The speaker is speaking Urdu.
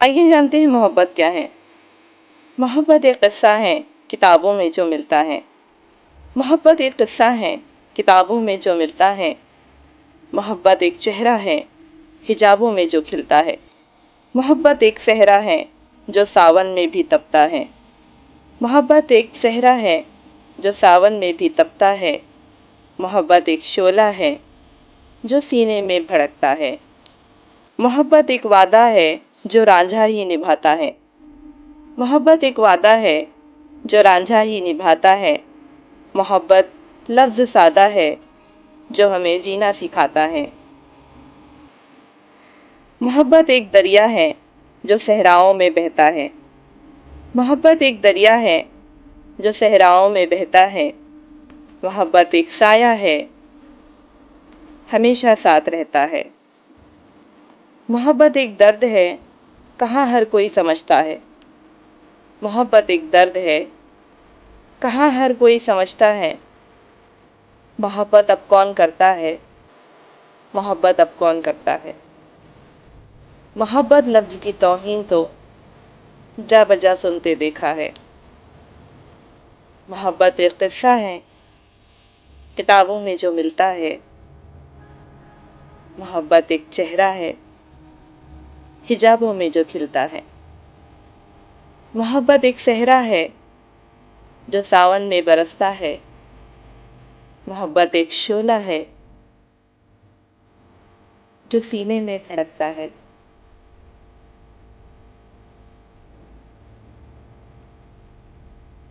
آئیے جانتے ہیں محبت کیا ہے۔ محبت ایک قصہ ہے کتابوں میں جو ملتا ہے۔ محبت ایک قصہ ہے کتابوں میں جو ملتا ہے۔ محبت ایک چہرہ ہے حجابوں میں جو کھلتا ہے۔ محبت ایک صحرا ہے جو ساون میں بھی تپتا ہے۔ محبت ایک صحرا ہے جو ساون میں بھی تپتا ہے۔ محبت ایک شعلہ ہے جو سینے میں بھڑکتا ہے۔ محبت ایک وعدہ ہے جو رانجھا ہی نبھاتا ہے۔ محبت ایک وعدہ ہے جو رانجھا ہی نبھاتا ہے۔ محبت لفظ سادہ ہے جو ہمیں جینا سکھاتا ہے۔ محبت ایک دریا ہے جو صحراؤں میں بہتا ہے۔ محبت ایک دریا ہے جو صحراؤں میں بہتا ہے۔ محبت ایک سایہ ہے ہمیشہ ساتھ رہتا ہے۔ محبت ایک درد ہے کہاں ہر کوئی سمجھتا ہے۔ محبت ایک درد ہے کہاں ہر کوئی سمجھتا ہے۔ محبت اب کون کرتا ہے محبت اب کون کرتا ہے۔ محبت لفظ کی توہین تو جا بجا سنتے دیکھا ہے۔ محبت ایک قصہ ہے کتابوں میں جو ملتا ہے۔ محبت ایک چہرہ ہے حجابوں میں جو کھلتا ہے۔ محبت ایک صحرا ہے جو ساون میں برستا ہے۔ محبت ایک شعلہ ہے جو سینے میں دھڑکتا ہے۔